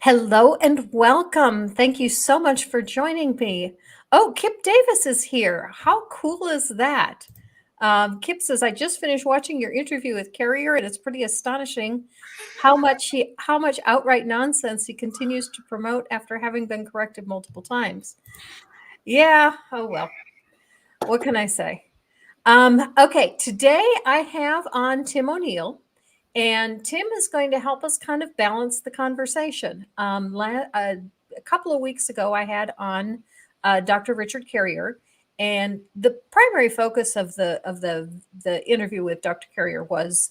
Hello and welcome. Thank you so much for joining me. Oh, Kip Davis is here. How cool is that? Kip says, I just finished watching your interview with Carrier, and it's pretty astonishing how much outright nonsense he continues to promote after having been corrected multiple times. Yeah, oh well. What can I say? Okay, today I have on Tim O'Neill. And Tim is going to help us kind of balance the conversation. A couple of weeks ago, I had on Dr. Richard Carrier, and the primary focus of the interview with Dr. Carrier was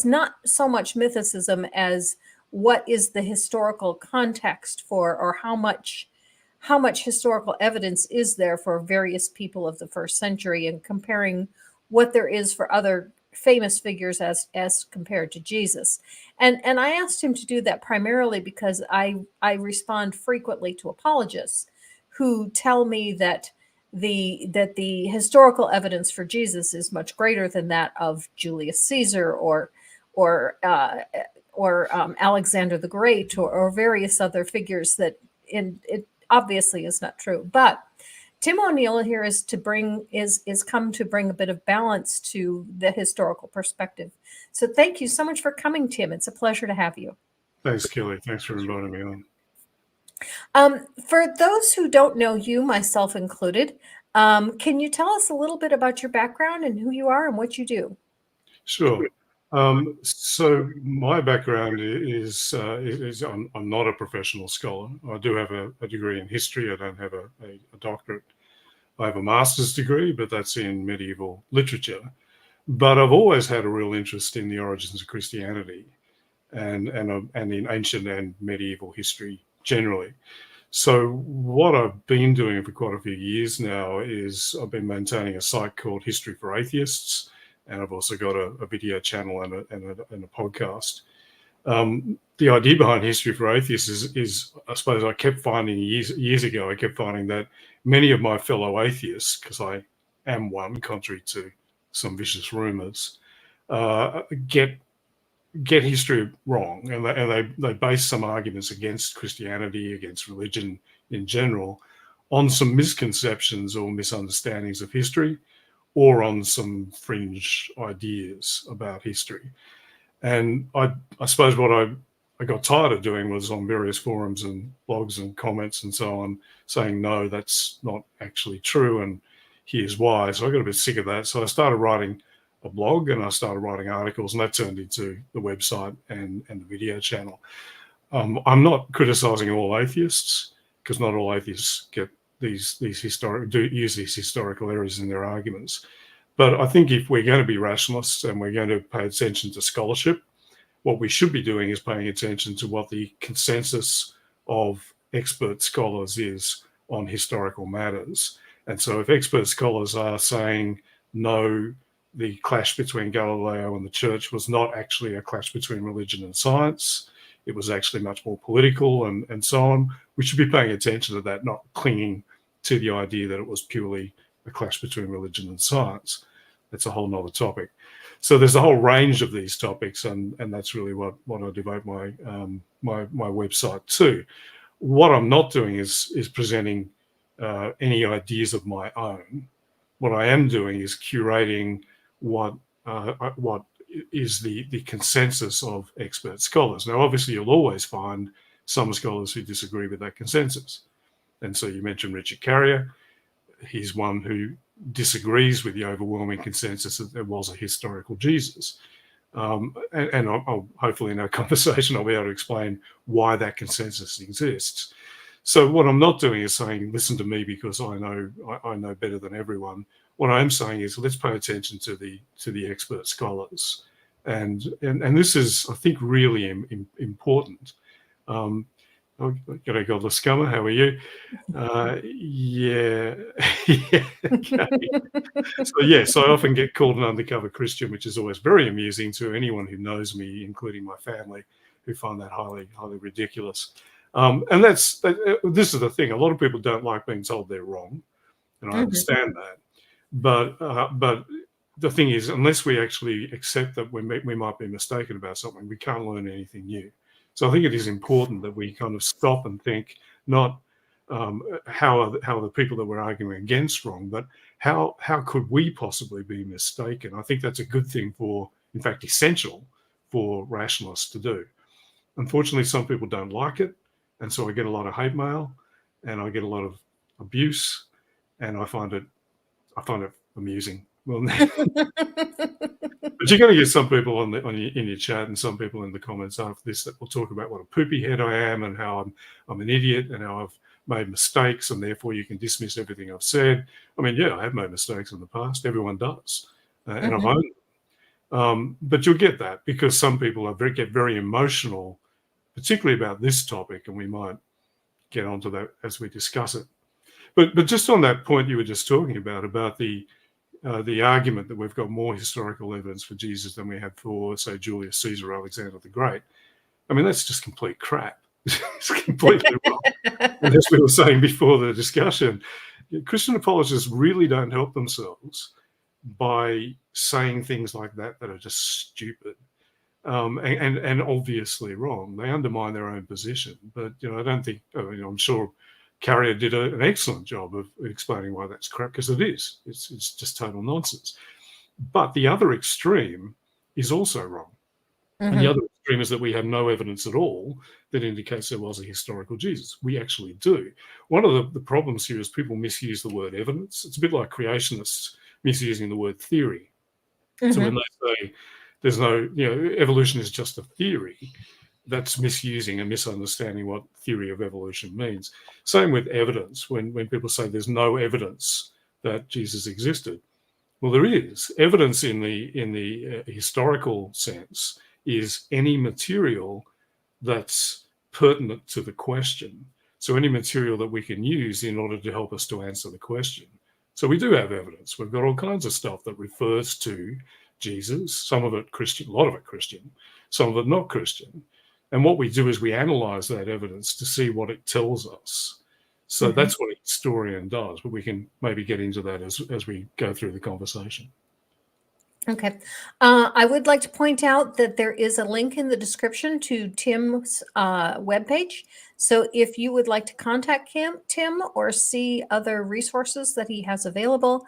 not so much mythicism as what is the historical context for, or how much historical evidence is there for various people of the first century, and comparing what there is for other famous figures as compared to Jesus. And I asked him to do that primarily because I respond frequently to apologists who tell me that the historical evidence for Jesus is much greater than that of Julius Caesar or Alexander the Great or various other figures that it obviously is not true. But Tim O'Neill here is come to bring a bit of balance to the historical perspective. So thank you so much for coming, Tim. It's a pleasure to have you. Thanks, Kelly. Thanks for inviting me on. For those who don't know you, myself included, can you tell us a little bit about your background and who you are and what you do? Sure. So my background is I'm not a professional scholar. I do have a degree in history. I don't have a doctorate. I have a master's degree, but that's in medieval literature. But I've always had a real interest in the origins of Christianity and in ancient and medieval history generally. So what I've been doing for quite a few years now is I've been maintaining a site called History for Atheists, and I've also got a video channel and a podcast. The idea behind History for Atheists is I suppose I kept finding years ago, I kept finding that many of my fellow atheists, because I am one, contrary to some vicious rumors, get history wrong, and they base some arguments against Christianity, against religion in general, on some misconceptions or misunderstandings of history, or on some fringe ideas about history. And I suppose what I got tired of doing was on various forums and blogs and comments and so on, saying, no, that's not actually true, and here's why. So I got a bit sick of that. So I started writing a blog, and I started writing articles, and that turned into the website and the video channel. I'm not criticizing all atheists, because not all atheists get use these historical errors in their arguments. But I think if we're going to be rationalists and we're going to pay attention to scholarship, what we should be doing is paying attention to what the consensus of expert scholars is on historical matters. And so if expert scholars are saying, no, the clash between Galileo and the church was not actually a clash between religion and science, it was actually much more political and so on, we should be paying attention to that, not clinging to the idea that it was purely a clash between religion and science. That's a whole nother topic. So there's a whole range of these topics, and that's really what I devote my website to. What I'm not doing is presenting any ideas of my own. What I am doing is curating what is the consensus of expert scholars. Now, obviously, you'll always find some scholars who disagree with that consensus. And so you mentioned Richard Carrier. He's one who disagrees with the overwhelming consensus that there was a historical Jesus. And I'll hopefully in our conversation, I'll be able to explain why that consensus exists. So what I'm not doing is saying, listen to me because I know better than everyone. What I'm saying is, let's pay attention to the expert scholars, and this is, I think, really important. G'day, Godless Scummer. How are you? Yeah. Okay. So I often get called an undercover Christian, which is always very amusing to anyone who knows me, including my family, who find that highly, highly ridiculous. And this is the thing. A lot of people don't like being told they're wrong, and I understand that. But the thing is, unless we actually accept that we might be mistaken about something, we can't learn anything new. So I think it is important that we kind of stop and think not how are the people that we're arguing against wrong, but how could we possibly be mistaken? I think that's a good thing for, in fact, essential for rationalists to do. Unfortunately, some people don't like it, and so I get a lot of hate mail, and I get a lot of abuse, and I find it amusing. Well, but you're going to get some people in your chat and some people in the comments after this that will talk about what a poopy head I am and how I'm an idiot and how I've made mistakes and therefore you can dismiss everything I've said. I mean, yeah, I have made mistakes in the past. Everyone does, and I've owned them. But you'll get that because some people get very emotional, particularly about this topic, and we might get onto that as we discuss it. But just on that point you were just talking about the argument that we've got more historical evidence for Jesus than we have for, say, Julius Caesar or Alexander the Great. I mean, that's just complete crap. It's completely wrong. And as we were saying before the discussion, Christian apologists really don't help themselves by saying things like that are just stupid and obviously wrong. They undermine their own position. But, I don't think, I'm sure Carrier did an excellent job of explaining why that's crap, because it is. It's just total nonsense. But the other extreme is also wrong. And the other extreme is that we have no evidence at all that indicates there was a historical Jesus. We actually do. One of the problems here is people misuse the word evidence. It's a bit like creationists misusing the word theory. So when they say there's no, evolution is just a theory, that's misusing and misunderstanding what theory of evolution means. Same with evidence. When people say there's no evidence that Jesus existed, well, there is evidence in the historical sense. Is any material that's pertinent to the question. So any material that we can use in order to help us to answer the question. So we do have evidence. We've got all kinds of stuff that refers to Jesus, some of it Christian, a lot of it Christian, some of it not Christian. And what we do is we analyze that evidence to see what it tells us. So that's what a historian does, but we can maybe get into that as we go through the conversation. Okay. I would like to point out that there is a link in the description to Tim's webpage. So if you would like to contact Tim or see other resources that he has available,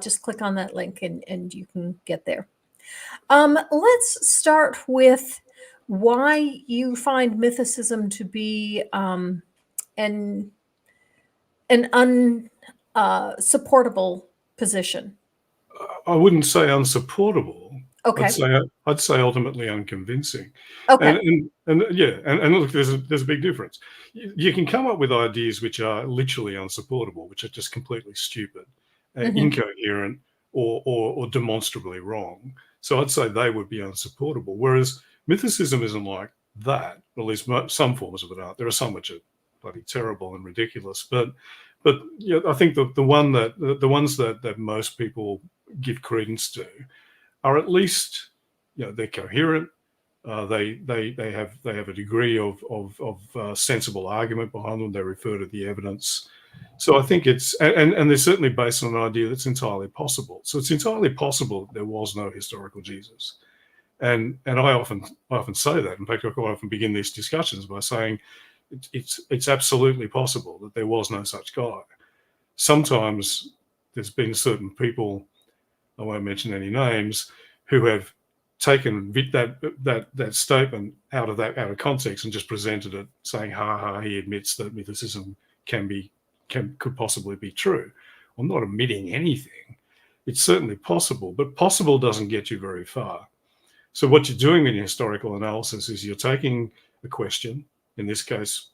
just click on that link and you can get there. Let's start with why you find mythicism to be an unsupportable position. I wouldn't say unsupportable. Okay. I'd say ultimately unconvincing. Okay. And look, there's a big difference. You can come up with ideas which are literally unsupportable, which are just completely stupid, incoherent, or demonstrably wrong. So I'd say they would be unsupportable. Whereas mythicism isn't like that. At least some forms of it aren't. There are some which are bloody terrible and ridiculous, but I think the ones that most people give credence to are at least they're coherent. They have a degree of sensible argument behind them. They refer to the evidence. So I think it's and they're certainly based on an idea that's entirely possible. So it's entirely possible that there was no historical Jesus. And I often say that. In fact, I quite often begin these discussions by saying it's absolutely possible that there was no such guy. Sometimes there's been certain people, I won't mention any names, who have taken that statement out of context and just presented it, saying, "Ha ha, he admits that mythicism could possibly be true." I'm not admitting anything. It's certainly possible, but possible doesn't get you very far. So what you're doing in your historical analysis is you're taking a question, in this case,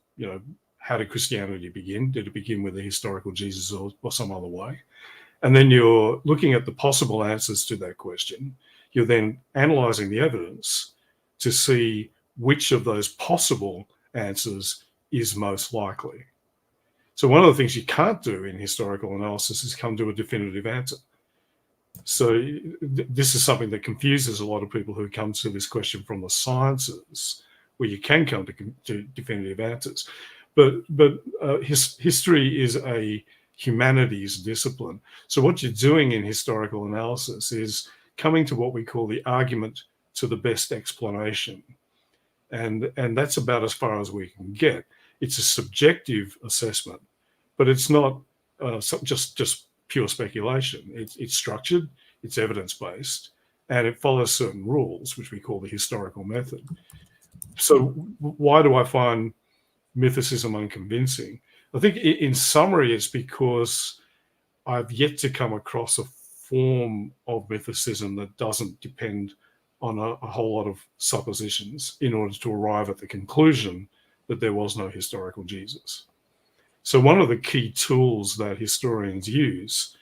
how did Christianity begin? Did it begin with a historical Jesus or some other way? And then you're looking at the possible answers to that question. You're then analyzing the evidence to see which of those possible answers is most likely. So one of the things you can't do in historical analysis is come to a definitive answer. So this is something that confuses a lot of people who come to this question from the sciences, where you can come to definitive answers. But history is a humanities discipline. So what you're doing in historical analysis is coming to what we call the argument to the best explanation. and that's about as far as we can get. It's a subjective assessment, but it's not just pure speculation. It's structured, it's evidence-based, and it follows certain rules, which we call the historical method. So why do I find mythicism unconvincing? I think in summary, it's because I've yet to come across a form of mythicism that doesn't depend on a whole lot of suppositions in order to arrive at the conclusion that there was no historical Jesus. So one of the key tools that historians use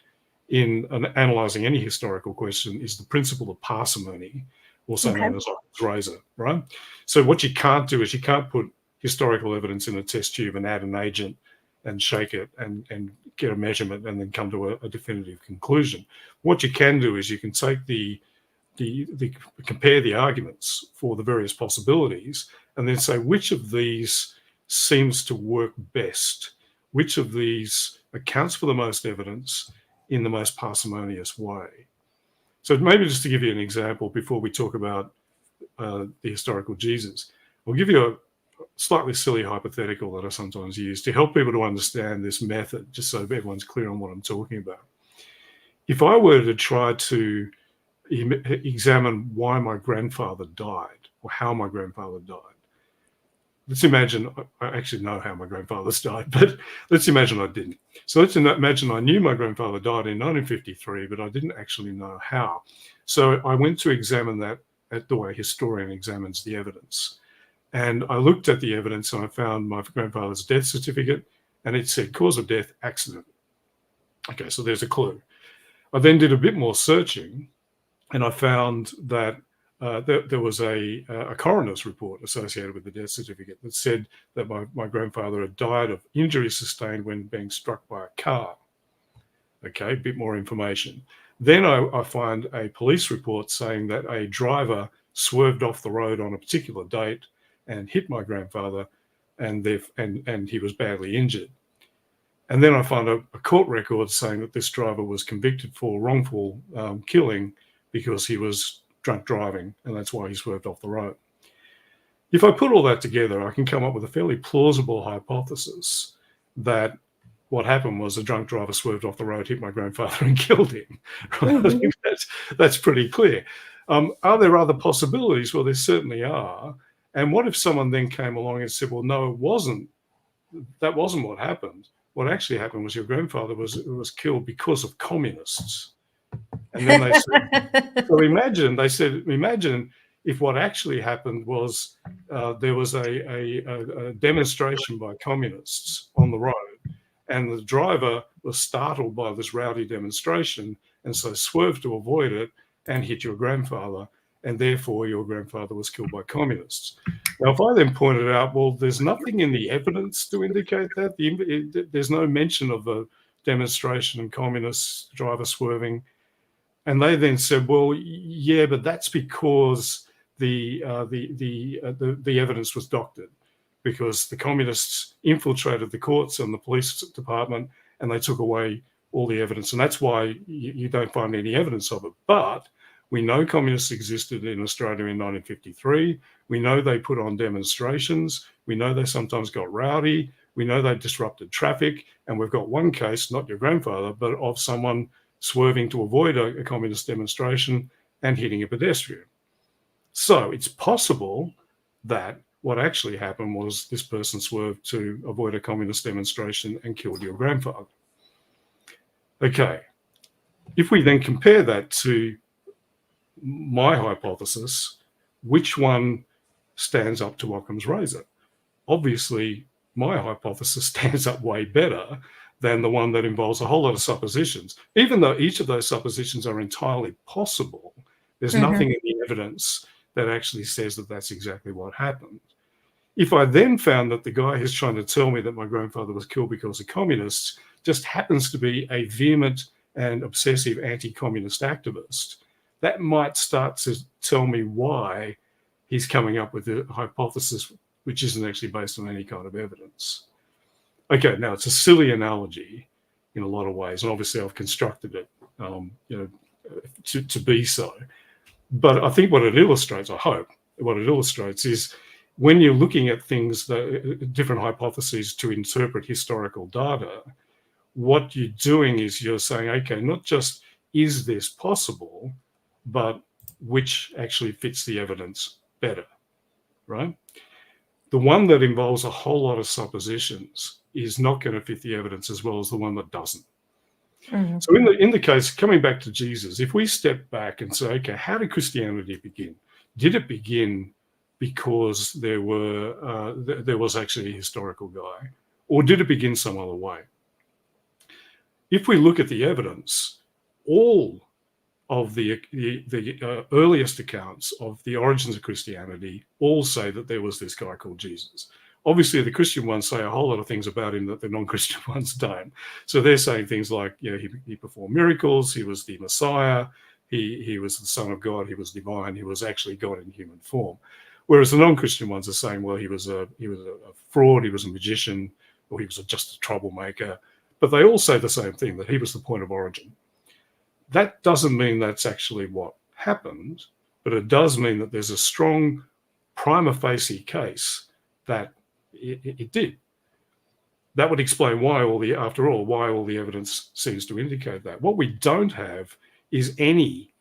in analyzing any historical question is the principle of parsimony, also known as Occam's razor, right? So what you can't do is you can't put historical evidence in a test tube and add an agent and shake it and get a measurement and then come to a definitive conclusion. What you can do is you can take compare the arguments for the various possibilities and then say which of these seems to work best, which of these accounts for the most evidence in the most parsimonious way. So maybe just to give you an example before we talk about the historical Jesus, I'll give you a slightly silly hypothetical that I sometimes use to help people to understand this method, just so everyone's clear on what I'm talking about. If I were to try to examine why my grandfather died or how my grandfather died, let's imagine, I actually know how my grandfather's died, but let's imagine I didn't. So let's imagine I knew my grandfather died in 1953, but I didn't actually know how. So I went to examine that at the way a historian examines the evidence. And I looked at the evidence and I found my grandfather's death certificate and it said cause of death, accident. Okay, so there's a clue. I then did a bit more searching and I found that there was a coroner's report associated with the death certificate that said that my grandfather had died of injuries sustained when being struck by a car. Okay, a bit more information. Then I find a police report saying that a driver swerved off the road on a particular date and hit my grandfather, and he was badly injured. And then I find a court record saying that this driver was convicted for wrongful killing because he was drunk driving, and that's why he swerved off the road. If I put all that together, I can come up with a fairly plausible hypothesis that what happened was a drunk driver swerved off the road, hit my grandfather, and killed him. Right? I think that's pretty clear. Are there other possibilities? Well, there certainly are. And what if someone then came along and said, well, no, it wasn't. That wasn't what happened. What actually happened was your grandfather was killed because of communists. And then they said, so imagine if what actually happened was there was a demonstration by communists on the road, and the driver was startled by this rowdy demonstration and so swerved to avoid it and hit your grandfather, and therefore your grandfather was killed by communists. Now, if I then pointed out, well, there's nothing in the evidence to indicate that, there's no mention of a demonstration and communist driver swerving, and they then said, well, yeah, but that's because the evidence was doctored, because the communists infiltrated the courts and the police department and they took away all the evidence. And that's why you don't find any evidence of it. But we know communists existed in Australia in 1953. We know they put on demonstrations. We know they sometimes got rowdy. We know they disrupted traffic. And we've got one case, not your grandfather, but of someone swerving to avoid a communist demonstration and hitting a pedestrian. So it's possible that what actually happened was this person swerved to avoid a communist demonstration and killed your grandfather. Okay, if we then compare that to my hypothesis, which one stands up to Occam's razor? Obviously, my hypothesis stands up way better than the one that involves a whole lot of suppositions. Even though each of those suppositions are entirely possible, there's nothing in the evidence that actually says that that's exactly what happened. If I then found that the guy who's trying to tell me that my grandfather was killed because of communists just happens to be a vehement and obsessive anti-communist activist, that might start to tell me why he's coming up with a hypothesis which isn't actually based on any kind of evidence. Okay, now it's a silly analogy in a lot of ways, and obviously I've constructed it, to be so. But I think what it illustrates, I hope, what it illustrates is when you're looking at things, different hypotheses to interpret historical data, what you're doing is you're saying, okay, not just is this possible, but which actually fits the evidence better, right? The one that involves a whole lot of suppositions is not going to fit the evidence as well as the one that doesn't. Mm-hmm. So in the case, coming back to Jesus, if we step back and say, okay, how did Christianity begin? Did it begin because there was actually a historical guy, or did it begin some other way? If we look at the evidence, all of the earliest accounts of the origins of Christianity all say that there was this guy called Jesus. Obviously, the Christian ones say a whole lot of things about him that the non-Christian ones don't. So they're saying things like, he performed miracles, he was the Messiah, he was the Son of God, he was divine, he was actually God in human form. Whereas the non-Christian ones are saying, well, he was a fraud, he was a magician, or he was just a troublemaker. But they all say the same thing, that he was the point of origin. That doesn't mean that's actually what happened, but it does mean that there's a strong prima facie case that it did. That would explain why all the evidence seems to indicate that. What we don't have is any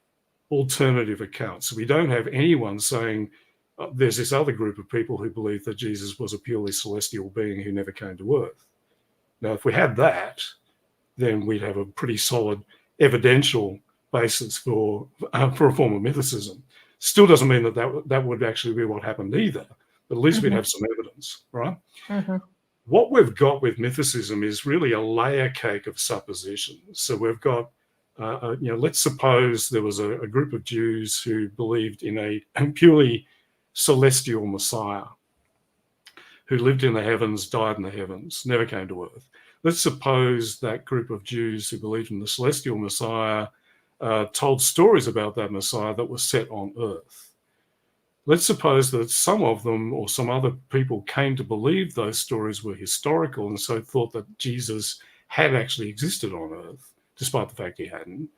alternative accounts. We don't have anyone saying there's this other group of people who believe that Jesus was a purely celestial being who never came to Earth. Now, if we had that, then we'd have a pretty solid evidential basis for a form of mythicism. Still doesn't mean that would actually be what happened either, but at least we'd have some evidence, right? Mm-hmm. What we've got with mythicism is really a layer cake of suppositions. So we've got, let's suppose there was a group of Jews who believed in a purely celestial Messiah who lived in the heavens, died in the heavens, never came to Earth. Let's suppose that group of Jews who believed in the celestial Messiah told stories about that Messiah that were set on Earth. Let's suppose that some of them or some other people came to believe those stories were historical and so thought that Jesus had actually existed on Earth, despite the fact he hadn't,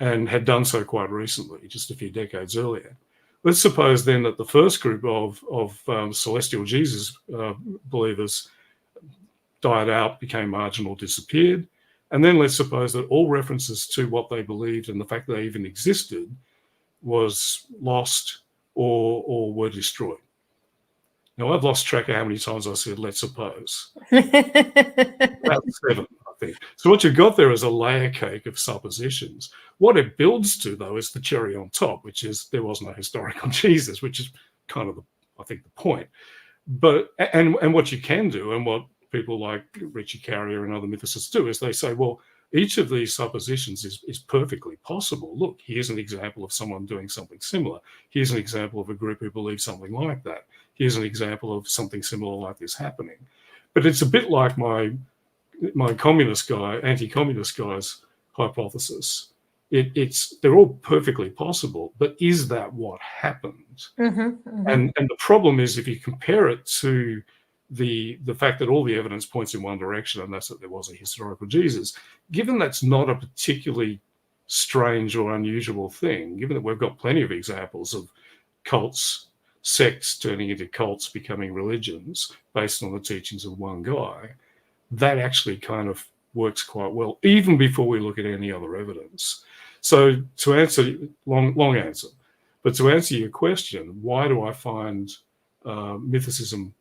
and had done so quite recently, just a few decades earlier. Let's suppose then that the first group of celestial Jesus believers died out, became marginal, disappeared. And then let's suppose that all references to what they believed and the fact that they even existed was lost or were destroyed. Now, I've lost track of how many times I said, let's suppose. About 7, I think. So what you've got there is a layer cake of suppositions. What it builds to, though, is the cherry on top, which is there was no historical Jesus, which is kind of, I think, the point. But and what you can do, and what people like Richie Carrier and other mythicists do, is they say, well, each of these suppositions is perfectly possible. Look, here's an example of someone doing something similar. Here's an example of a group who believes something like that. Here's an example of something similar like this happening. But it's a bit like my anti-communist guy's hypothesis. They're all perfectly possible, but is that what happened? Mm-hmm, mm-hmm. And the problem is, if you compare it to the fact that all the evidence points in one direction, and that's that there was a historical Jesus, given that's not a particularly strange or unusual thing, given that we've got plenty of examples of cults, sects turning into cults, becoming religions based on the teachings of one guy, that actually kind of works quite well, even before we look at any other evidence. So to answer, long answer, but to answer your question, why do I find mythicism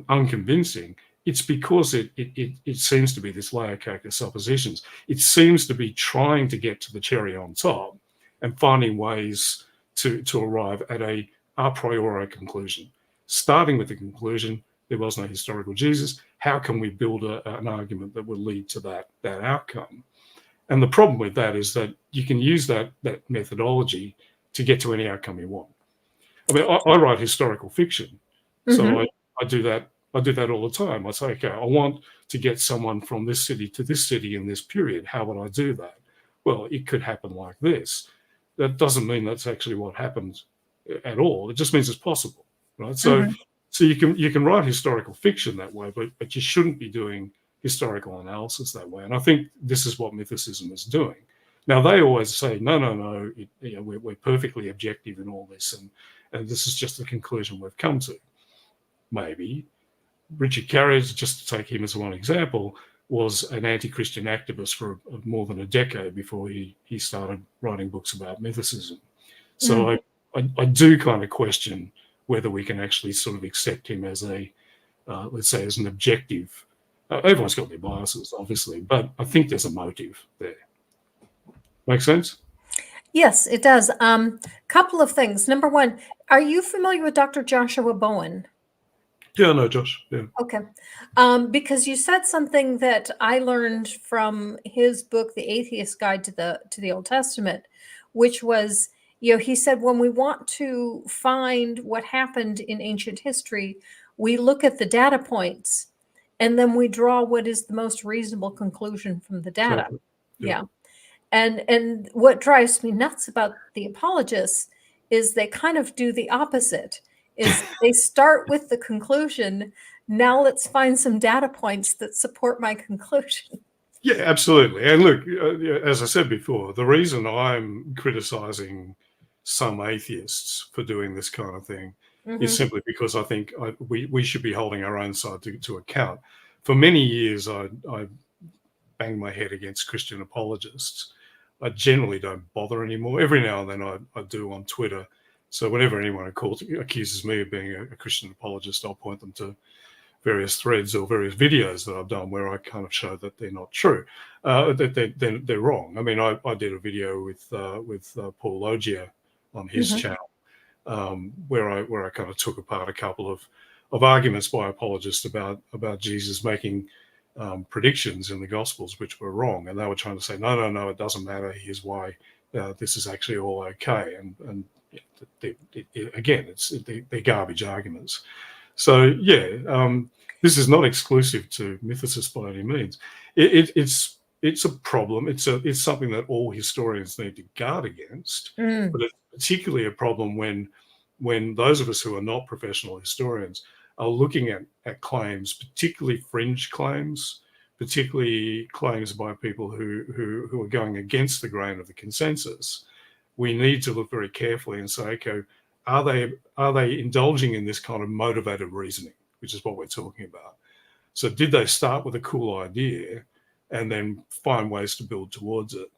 unconvincing? It's because it seems to be this layer cake of suppositions. It seems to be trying to get to the cherry on top and finding ways to arrive at a priori conclusion. Starting with the conclusion, there was no historical Jesus. How can we build an argument that will lead to that outcome? And the problem with that is that you can use that methodology to get to any outcome you want. I mean, I write historical fiction, so I do that. I do that all the time. I say, okay, I want to get someone from this city to this city in this period. How would I do that? Well, it could happen like this. That doesn't mean that's actually what happened at all. It just means it's possible, right? So you can write historical fiction that way, but you shouldn't be doing historical analysis that way. And I think this is what mythicism is doing. Now, they always say, no, we're perfectly objective in all this, and this is just the conclusion we've come to. maybe. Richard Carrier, just to take him as one example, was an anti-Christian activist for more than a decade before he started writing books about mythicism. So I do kind of question whether we can actually sort of accept him as a, let's say, as an objective. Everyone's got their biases, obviously, but I think there's a motive there. Make sense? Yes, it does. Couple of things. Number one, are you familiar with Dr. Joshua Bowen? Yeah, no, Josh. Yeah. Okay. Because you said something that I learned from his book, The Atheist Guide to the Old Testament, which was, he said, when we want to find what happened in ancient history, we look at the data points and then we draw what is the most reasonable conclusion from the data. Exactly. Yeah. And what drives me nuts about the apologists is they kind of do the opposite. Is they start with the conclusion. Now let's find some data points that support my conclusion. Yeah, absolutely. And look, as I said before, the reason I'm criticizing some atheists for doing this kind of thing is simply because I think we should be holding our own side to account. For many years, I banged my head against Christian apologists. I generally don't bother anymore. Every now and then I do on Twitter. So whenever anyone accuses me of being a Christian apologist, I'll point them to various threads or various videos that I've done where I kind of show that they're not true, that they're wrong. I mean, I did a video with Paul Logia on his channel where I kind of took apart a couple of arguments by apologists about Jesus making predictions in the Gospels which were wrong, and they were trying to say no, it doesn't matter. Here's why this is actually all okay, and again, they're garbage arguments. So yeah, this is not exclusive to mythicists by any means. It's a problem. It's something that all historians need to guard against, but it's particularly a problem when those of us who are not professional historians are looking at claims, particularly fringe claims, particularly claims by people who are going against the grain of the consensus. We need to look very carefully and say, okay, are they indulging in this kind of motivated reasoning, which is what we're talking about? So did they start with a cool idea and then find ways to build towards it?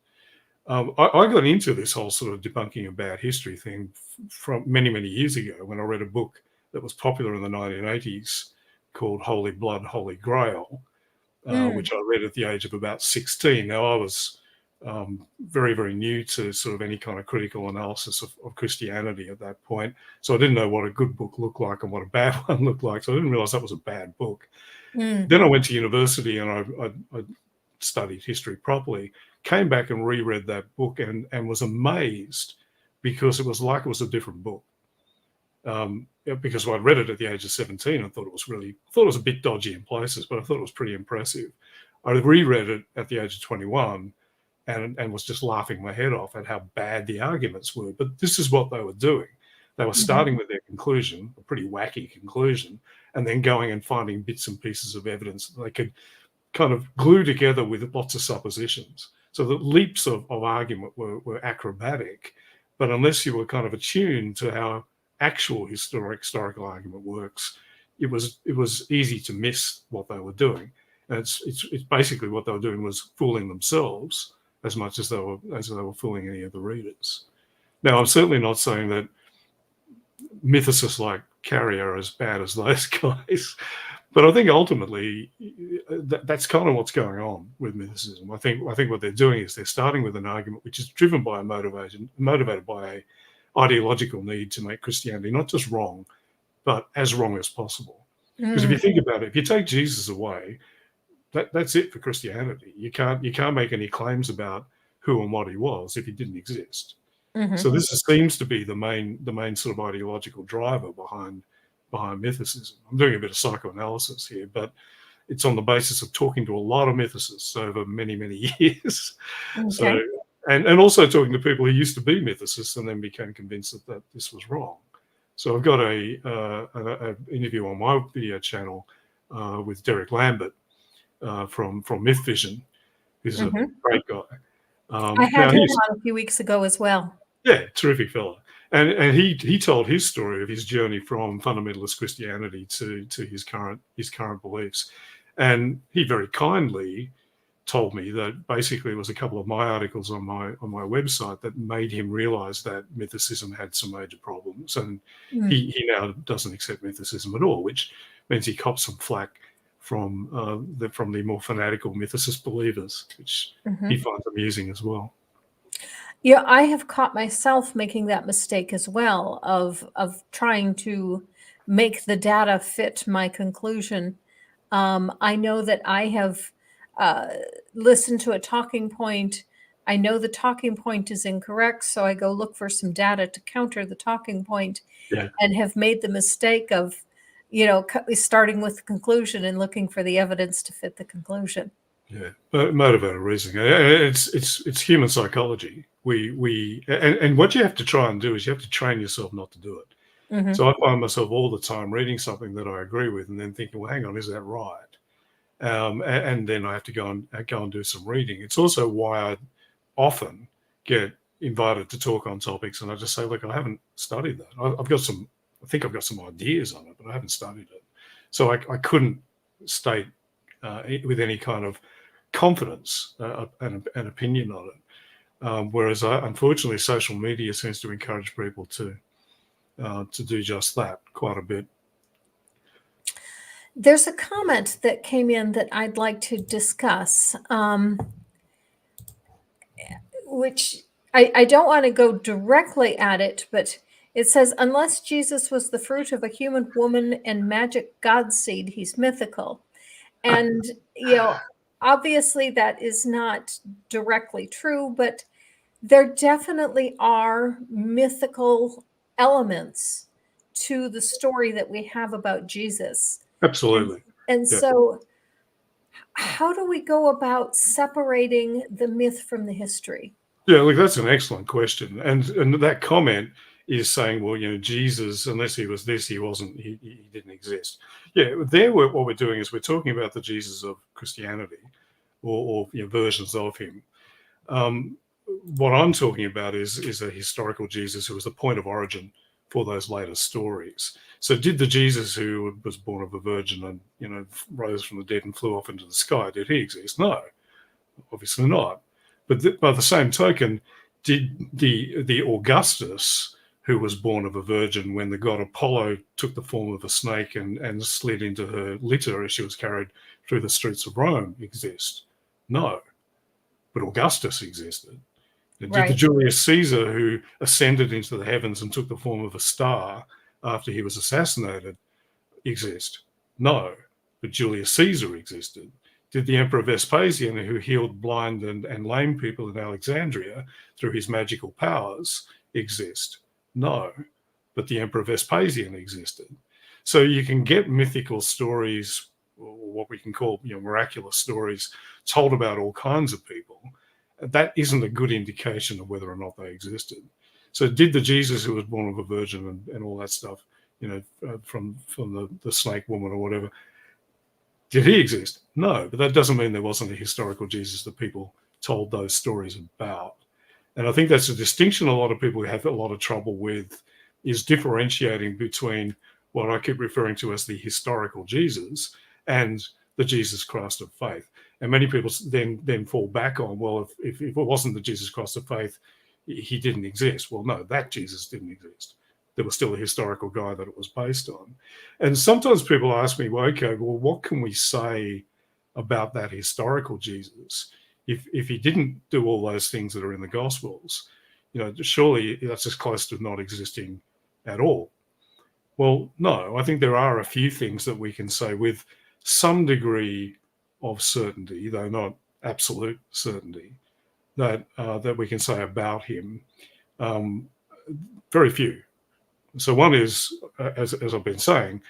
I got into this whole sort of debunking of bad history thing from many, many years ago when I read a book that was popular in the 1980s called Holy Blood, Holy Grail, which I read at the age of about 16. Now, I was very, very new to sort of any kind of critical analysis of Christianity at that point. So I didn't know what a good book looked like and what a bad one looked like. So I didn't realize that was a bad book. Then I went to university and I studied history properly, came back and reread that book and was amazed because it was like it was a different book. Because I'd read it at the age of 17 and thought it was a bit dodgy in places, but I thought it was pretty impressive. I reread it at the age of 21 and was just laughing my head off at how bad the arguments were. But this is what they were doing. They were starting with their conclusion, a pretty wacky conclusion, and then going and finding bits and pieces of evidence that they could kind of glue together with lots of suppositions. So the leaps of argument were acrobatic, but unless you were kind of attuned to how actual historical argument works, it was easy to miss what they were doing. And it's basically what they were doing was fooling themselves as much as they were fooling any of the readers. Now, I'm certainly not saying that mythicists like Carrier are as bad as those guys, but I think ultimately that's kind of what's going on with mythicism. I think what they're doing is they're starting with an argument which is driven by motivated by a ideological need to make Christianity not just wrong, but as wrong as possible. Because if you think about it, if you take Jesus away, that's it for Christianity. You can't make any claims about who and what he was if he didn't exist. So this seems to be the main sort of ideological driver behind mythicism. I'm doing a bit of psychoanalysis here, but it's on the basis of talking to a lot of mythicists over many, many years. Okay. So and also talking to people who used to be mythicists and then became convinced that this was wrong. So I've got an interview on my video channel with Derek Lambert from Myth Vision. He's a great guy. I had him on a few weeks ago as well. Yeah, terrific fella. And he told his story of his journey from fundamentalist Christianity to his current beliefs, and he very kindly told me that basically it was a couple of my articles on my website that made him realize that Mythicism had some major problems, and he now doesn't accept Mythicism at all, which means he cops some flack from the more fanatical Mythicist believers, which he finds amusing as well. Yeah, I have caught myself making that mistake as well of trying to make the data fit my conclusion. I know that I have listened to a talking point. I know the talking point is incorrect, so I go look for some data to counter the talking point, Yeah. and have made the mistake of, starting with the conclusion and looking for the evidence to fit the conclusion. Yeah, motivated reasoning. It's human psychology. And what you have to try and do is you have to train yourself not to do it. So I find myself all the time reading something that I agree with, and then thinking, "Well, hang on, is that right?" And then I have to go and do some reading. It's also why I often get invited to talk on topics, and I just say, "Look, I haven't studied that. I think I've got some ideas on it, but I haven't studied it." So I couldn't state with any kind of confidence an opinion on it. Whereas, unfortunately, social media seems to encourage people to do just that quite a bit. There's a comment that came in that I'd like to discuss, which I don't want to go directly at it, but it says, unless Jesus was the fruit of a human woman and magic God seed, he's mythical. And, obviously that is not directly true, but there definitely are mythical elements to the story that we have about Jesus. Absolutely. And Yeah. so how do we go about separating the myth from the history? Yeah, look, that's an excellent question. And that comment is saying, well, Jesus, unless he was this, he wasn't, he didn't exist. Yeah, what we're doing is we're talking about the Jesus of Christianity or versions of him. What I'm talking about is a historical Jesus who was the point of origin for those later stories. So did the Jesus who was born of a virgin and rose from the dead and flew off into the sky, did he exist? No, obviously not. But by the same token, did the Augustus who was born of a virgin when the god Apollo took the form of a snake and slid into her litter as she was carried through the streets of Rome exist? No, but Augustus existed. Right. Did the Julius Caesar who ascended into the heavens and took the form of a star after he was assassinated exist? No, but Julius Caesar existed. Did the Emperor Vespasian, who healed blind and lame people in Alexandria through his magical powers, exist? No, but the Emperor Vespasian existed. So you can get mythical stories, or what we can call miraculous stories, told about all kinds of people. That isn't a good indication of whether or not they existed. So did the Jesus who was born of a virgin and all that stuff, from the snake woman or whatever, did he exist? No, but that doesn't mean there wasn't a historical Jesus that people told those stories about. And I think that's a distinction a lot of people have a lot of trouble with, is differentiating between what I keep referring to as the historical Jesus and the Jesus Christ of faith. And many people then fall back on, well, if it wasn't the Jesus Christ of faith, he didn't exist. Well, no, that Jesus didn't exist. There was still a historical guy that it was based on. And sometimes people ask me, well, okay, well, what can we say about that historical Jesus if he didn't do all those things that are in the Gospels? Surely that's as close to not existing at all. Well, no, I think there are a few things that we can say with some degree of certainty, though not absolute certainty, that we can say about him. Very few. So one is, as I've been saying,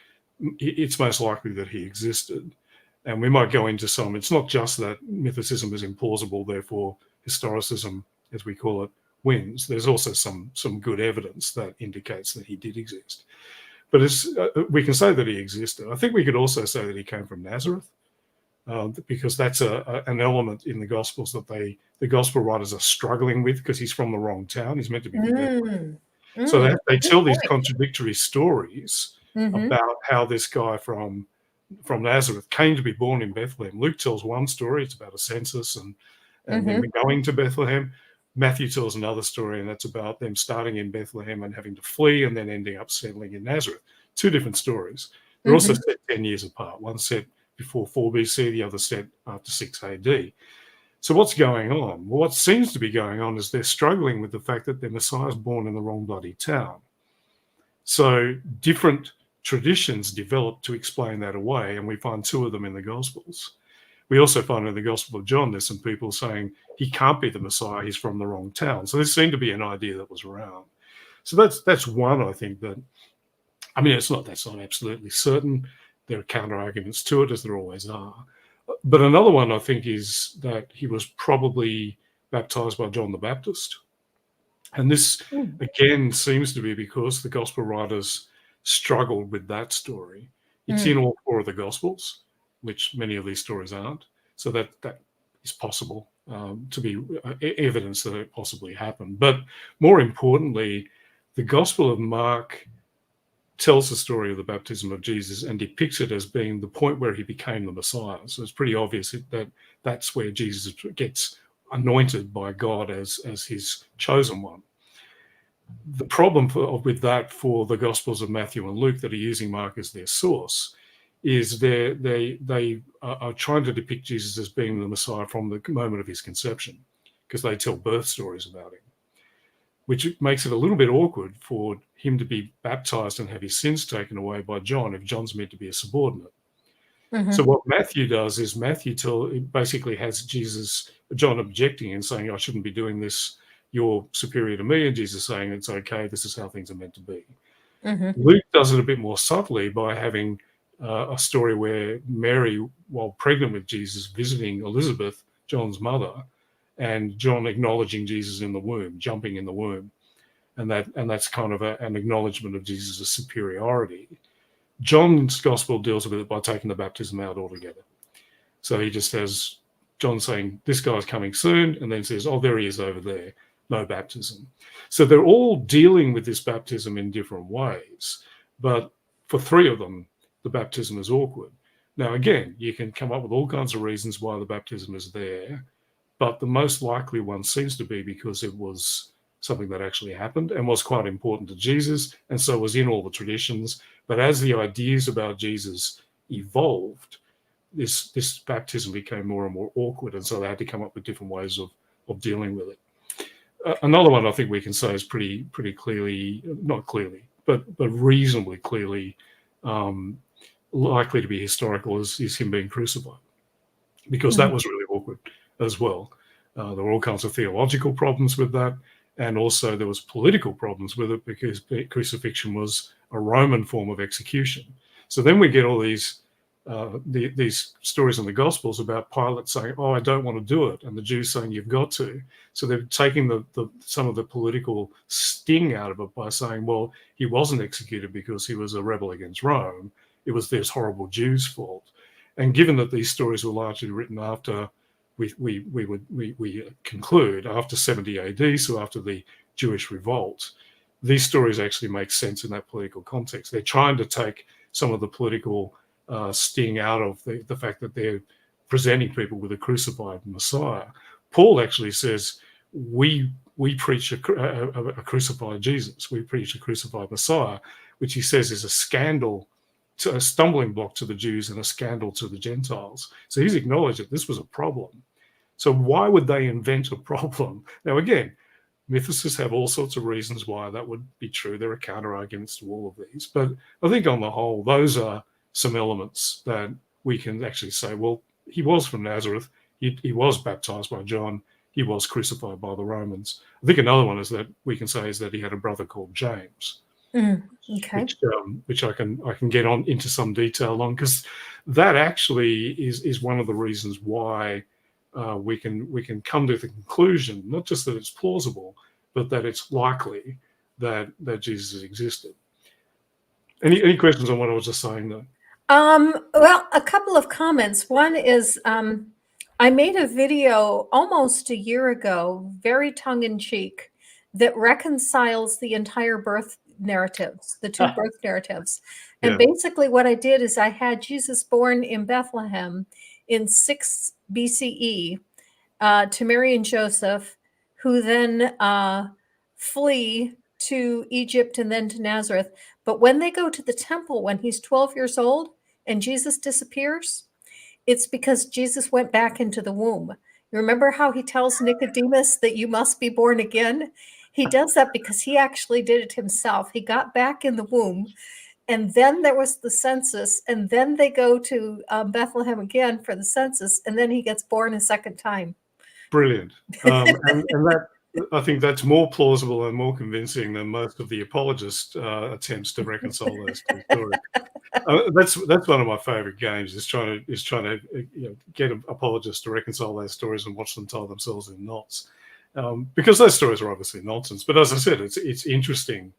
it's most likely that he existed. And we might go into some, it's not just that mythicism is implausible, therefore historicism, as we call it, wins. There's also some good evidence that indicates that he did exist. But we can say that he existed. I think we could also say that he came from Nazareth, because that's an element in the Gospels that the Gospel writers are struggling with, because he's from the wrong town. He's meant to be from Bethlehem. So Mm, they good tell these point. contradictory stories Mm-hmm. about how this guy from Nazareth came to be born in Bethlehem. Luke tells one story; it's about a census and them Mm-hmm. going to Bethlehem. Matthew tells another story, and that's about them starting in Bethlehem and having to flee and then ending up settling in Nazareth. Two different stories. They're also Mm-hmm. set 10 years apart. One set before 4 BC, the other set after 6 AD. So what's going on? Well, what seems to be going on is they're struggling with the fact that their Messiah is born in the wrong bloody town. So different traditions develop to explain that away, and we find two of them in the Gospels. We also find in the Gospel of John there's some people saying he can't be the Messiah, he's from the wrong town. So this seemed to be an idea that was around. So that's one, I think, that, I mean, that's not absolutely certain. There are counter arguments to it, as there always are. But another one, I think, is that he was probably baptized by John the Baptist. And this, Mm. again, seems to be because the gospel writers struggled with that story. It's in Mm. all four of the gospels, which many of these stories aren't. So that is possible to be evidence that it possibly happened. But more importantly, the Gospel of Mark tells the story of the baptism of Jesus and depicts it as being the point where he became the Messiah. So it's pretty obvious that that's where Jesus gets anointed by God as his chosen one. The problem with that for the Gospels of Matthew and Luke that are using Mark as their source is they are trying to depict Jesus as being the Messiah from the moment of his conception, because they tell birth stories about him, which makes it a little bit awkward for him to be baptized and have his sins taken away by John if John's meant to be a subordinate. So Mm-hmm. what Matthew does is basically has John objecting and saying, I shouldn't be doing this. You're superior to me. And Jesus saying, it's okay. This is how things are meant to be. Mm-hmm. Luke does it a bit more subtly by having a story where Mary, while pregnant with Jesus, visiting Elizabeth, John's mother, and John acknowledging Jesus in the womb, jumping in the womb. And that's kind of an acknowledgement of Jesus' superiority. John's gospel deals with it by taking the baptism out altogether. So he just has John saying, this guy's coming soon, and then says, oh, there he is over there, no baptism. So they're all dealing with this baptism in different ways. But for three of them, the baptism is awkward. Now, again, you can come up with all kinds of reasons why the baptism is there, but the most likely one seems to be because it was something that actually happened and was quite important to Jesus, and so was in all the traditions. But as the ideas about Jesus evolved, this baptism became more and more awkward, and so they had to come up with different ways of dealing with it. Another one I think we can say is pretty clearly, not clearly, but reasonably clearly likely to be historical is him being crucified, because Mm-hmm. that was really awkward as well. There were all kinds of theological problems with that, and also there was political problems with it because crucifixion was a Roman form of execution. So then we get all these stories in the Gospels about Pilate saying, "Oh, I don't want to do it," and the Jews saying, "You've got to." So they're taking some of the political sting out of it by saying, "Well, he wasn't executed because he was a rebel against Rome. It was this horrible Jews' fault." And given that these stories were largely written after we conclude after 70 AD, so after the Jewish revolt, these stories actually make sense in that political context. They're trying to take some of the political sting out of the fact that they're presenting people with a crucified Messiah. Paul actually says, we preach a crucified Jesus. We preach a crucified Messiah, which he says is a scandal, a stumbling block to the Jews and a scandal to the Gentiles. So he's acknowledged that this was a problem. So why would they invent a problem? Now, again, mythicists have all sorts of reasons why that would be true. There are counter arguments to all of these. But I think on the whole, those are some elements that we can actually say, well, he was from Nazareth. He was baptized by John. He was crucified by the Romans. I think another one is that we can say is that he had a brother called James. Okay. Which I can get on into some detail on, because that actually is one of the reasons why we can come to the conclusion, not just that it's plausible, but that it's likely that Jesus existed. Any questions on what I was just saying though? Well, a couple of comments. One is I made a video almost a year ago, very tongue in cheek, that reconciles the entire birth narratives, the two birth narratives. And Yeah. basically what I did is I had Jesus born in Bethlehem in 6 BCE to Mary and Joseph, who then flee to Egypt and then to Nazareth. But when they go to the temple when he's 12 years old and Jesus disappears, it's because Jesus went back into the womb. You remember how he tells Nicodemus that you must be born again? He does that because he actually did it himself. He got back in the womb, and then there was the census, and then they go to Bethlehem again for the census, and then he gets born a second time. Brilliant. And that, I think that's more plausible and more convincing than most of the apologist attempts to reconcile those two stories. That's one of my favorite games, is trying to get apologists to reconcile those stories and watch them tie themselves in knots, because those stories are obviously nonsense. But as I said, it's interesting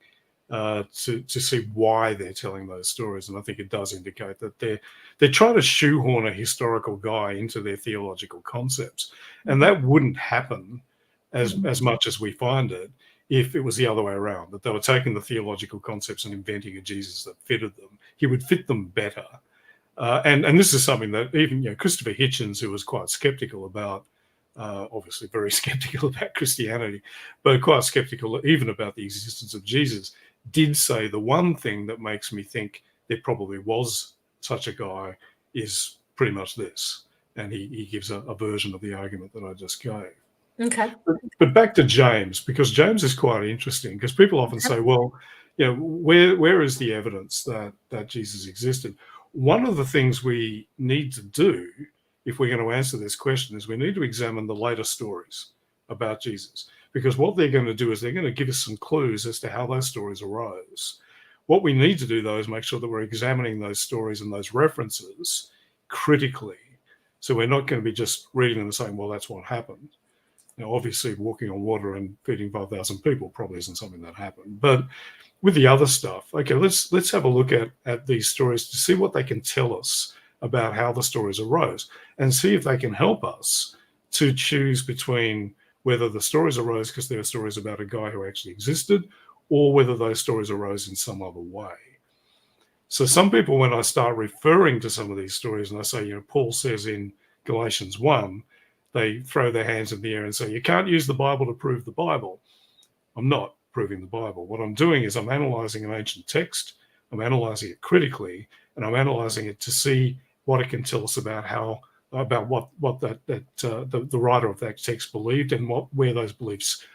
to see why they're telling those stories, and I think it does indicate that they're trying to shoehorn a historical guy into their theological concepts, and that wouldn't happen as much as we find it if it was the other way around, that they were taking the theological concepts and inventing a Jesus that fitted them. He would fit them better. And this is something that even Christopher Hitchens, who was quite skeptical about, obviously very skeptical about Christianity, but quite skeptical even about the existence of Jesus, did say the one thing that makes me think there probably was such a guy is pretty much this. And he gives a version of the argument that I just gave. Okay. But back to James, because James is quite interesting, because people often say, well, where is the evidence that Jesus existed? One of the things we need to do, if we're going to answer this question, is we need to examine the later stories about Jesus, because what they're going to do is they're going to give us some clues as to how those stories arose. What we need to do, though, is make sure that we're examining those stories and those references critically. So we're not going to be just reading them and saying, well, that's what happened. Now, obviously, walking on water and feeding 5,000 people probably isn't something that happened. But with the other stuff, okay, let's have a look at these stories to see what they can tell us about how the stories arose, and see if they can help us to choose between whether the stories arose because they were stories about a guy who actually existed, or whether those stories arose in some other way. So some people, when I start referring to some of these stories and I say, Paul says in Galatians 1, they throw their hands in the air and say, you can't use the Bible to prove the Bible. I'm not proving the Bible. What I'm doing is I'm analyzing an ancient text, I'm analyzing it critically, and I'm analyzing it to see what it can tell us about what the writer of that text believed, and where those beliefs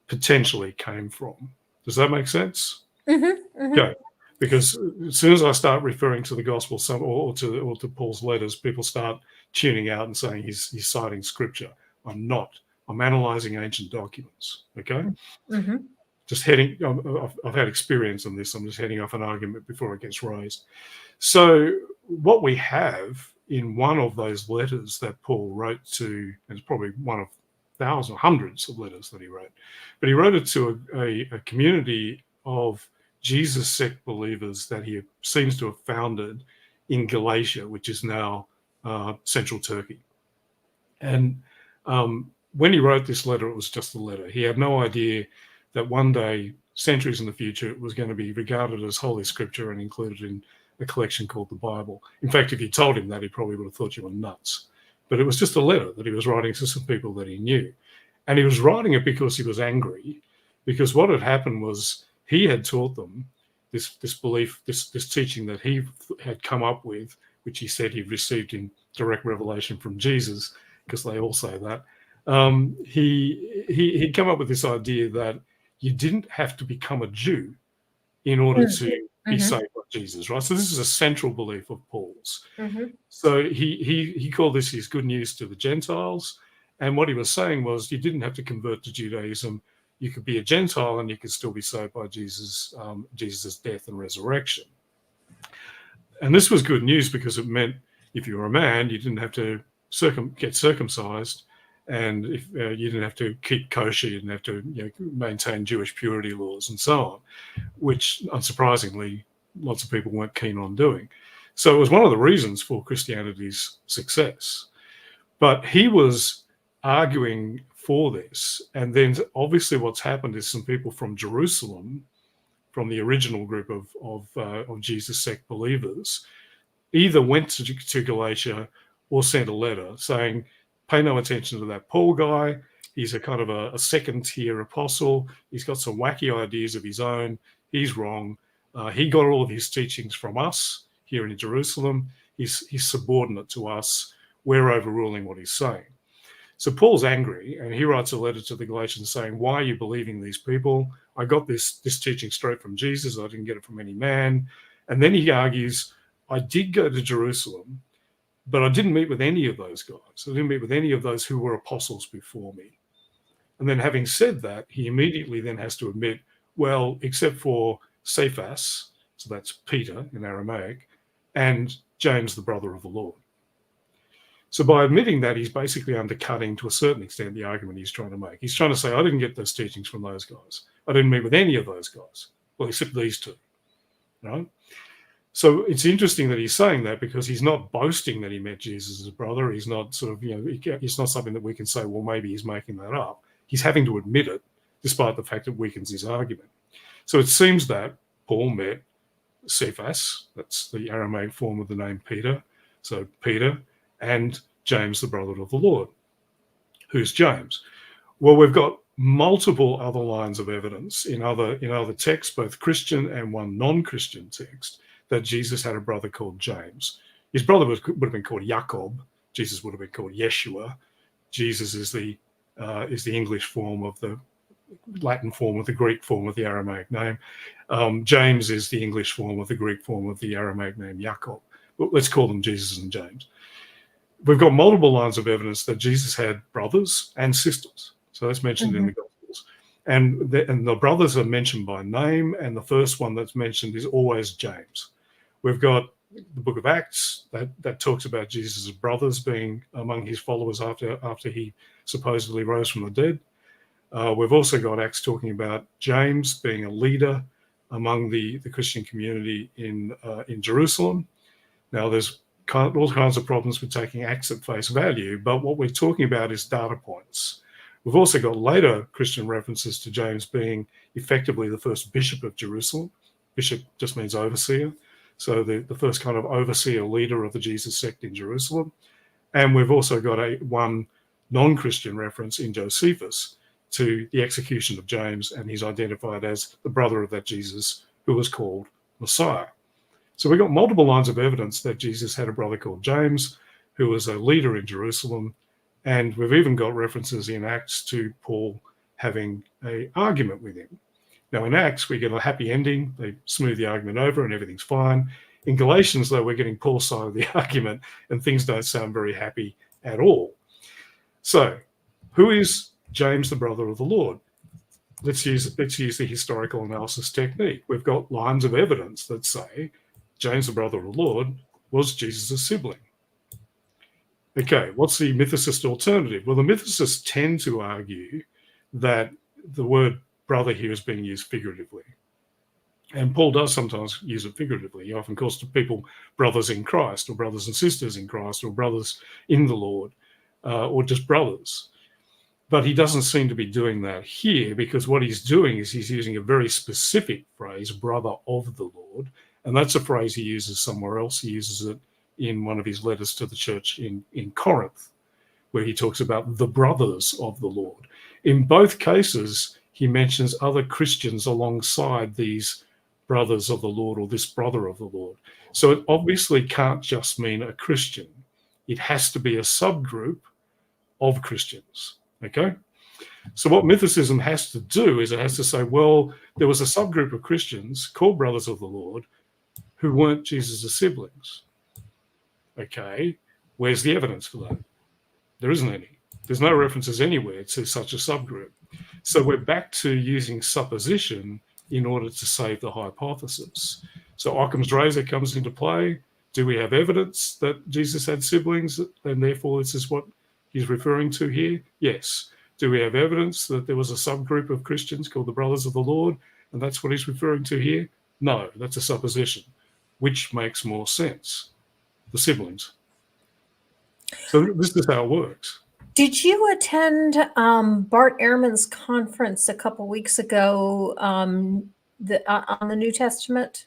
potentially came from. Does that make sense? Okay. Because as soon as I start referring to the gospel or to Paul's letters, people start tuning out and saying he's citing scripture. I'm not. I'm analyzing ancient documents. Okay. Just heading. I've had experience on this. I'm just heading off an argument before it gets raised. So what we have in one of those letters that Paul wrote to, and it's probably one of thousands, hundreds of letters that he wrote, but he wrote it to a community of Jesus sect believers that he seems to have founded in Galatia, which is now central Turkey. And when he wrote this letter, it was just a letter. He had no idea that one day, centuries in the future, it was going to be regarded as Holy Scripture and included in a collection called the Bible. In fact, if you told him that, he probably would have thought you were nuts. But it was just a letter that he was writing to some people that he knew. And he was writing it because he was angry, because what had happened was he had taught them this belief, this teaching that he had come up with, which he said he'd received in direct revelation from Jesus, because they all say that. He'd come up with this idea that you didn't have to become a Jew in order to be saved by Jesus, right? So this is a central belief of Paul's. So he called this his good news to the Gentiles. And what he was saying was you didn't have to convert to Judaism. You could be a Gentile and you could still be saved by Jesus' death and resurrection. And this was good news because it meant if you were a man, you didn't have to get circumcised, and if you didn't have to keep kosher, you didn't have to maintain Jewish purity laws and so on, which unsurprisingly lots of people weren't keen on doing. So it was one of the reasons for Christianity's success. But he was arguing for this. And then obviously what's happened is some people from Jerusalem, from the original group of Jesus sect believers, either went to Galatia or sent a letter saying, pay no attention to that Paul guy. He's a kind of a second tier apostle. He's got some wacky ideas of his own. He's wrong. He got all of his teachings from us here in Jerusalem. He's subordinate to us. We're overruling what he's saying. So Paul's angry, and he writes a letter to the Galatians saying, why are you believing these people? I got this teaching straight from Jesus. I didn't get it from any man. And then he argues, I did go to Jerusalem, but I didn't meet with any of those guys. I didn't meet with any of those who were apostles before me. And then having said that, he immediately then has to admit, well, except for Cephas, so that's Peter in Aramaic, and James, the brother of the Lord. So by admitting that, he's basically undercutting to a certain extent the argument he's trying to make. He's trying to say, I didn't get those teachings from those guys. I didn't meet with any of those guys, well, except these two, right? So it's interesting that he's saying that, because he's not boasting that he met Jesus as a brother. He's not sort of, it's not something that we can say, well, maybe he's making that up. He's having to admit it, despite the fact it weakens his argument. So it seems that Paul met Cephas, that's the Aramaic form of the name Peter. So Peter and James, the brother of the Lord. Who's James? Well, we've got multiple other lines of evidence in other texts, both Christian and one non-Christian text, that Jesus had a brother called James. His brother would have been called Jacob. Jesus would have been called Yeshua. Jesus is the English form of the Latin form of the Greek form of the Aramaic name. James is the English form of the Greek form of the Aramaic name Jacob. Well, let's call them Jesus and James. We've got multiple lines of evidence that Jesus had brothers and sisters. So that's mentioned in the Gospels. And the brothers are mentioned by name, and the first one that's mentioned is always James. We've got the book of Acts that talks about Jesus' brothers being among his followers after he supposedly rose from the dead. We've also got Acts talking about James being a leader among the Christian community in Jerusalem. Now, there's all kinds of problems with taking Acts at face value, but what we're talking about is data points. We've also got later Christian references to James being effectively the first bishop of Jerusalem. Bishop just means overseer. So the first kind of overseer leader of the Jesus sect in Jerusalem. And we've also got one non-Christian reference in Josephus to the execution of James, and he's identified as the brother of that Jesus who was called Messiah. So we've got multiple lines of evidence that Jesus had a brother called James, who was a leader in Jerusalem. And we've even got references in Acts to Paul having an argument with him. Now, in Acts, we get a happy ending. They smooth the argument over and everything's fine. In Galatians, though, we're getting Paul's side of the argument, and things don't sound very happy at all. So who is James, the brother of the Lord? Let's use the historical analysis technique. We've got lines of evidence that say James, the brother of the Lord, was Jesus' sibling. Okay, what's the mythicist alternative? Well, the mythicists tend to argue that the word brother here is being used figuratively. And Paul does sometimes use it figuratively. He often calls people brothers in Christ, or brothers and sisters in Christ, or brothers in the Lord, or just brothers. But he doesn't seem to be doing that here, because what he's doing is he's using a very specific phrase, brother of the Lord. And that's a phrase he uses somewhere else. He uses it in one of his letters to the church in Corinth, where he talks about the brothers of the Lord. In both cases, he mentions other Christians alongside these brothers of the Lord, or this brother of the Lord. So it obviously can't just mean a Christian. It has to be a subgroup of Christians, okay? So what mythicism has to do is it has to say, well, there was a subgroup of Christians called brothers of the Lord who weren't Jesus' siblings. Okay, where's the evidence for that? There isn't any. There's no references anywhere to such a subgroup. So we're back to using supposition in order to save the hypothesis. So Occam's razor comes into play. Do we have evidence that Jesus had siblings, and therefore this is what he's referring to here? Yes. Do we have evidence that there was a subgroup of Christians called the Brothers of the Lord, and that's what he's referring to here? No, that's a supposition. Which makes more sense? The siblings. So this is how it works. Did you attend Bart Ehrman's conference a couple weeks ago on the New Testament?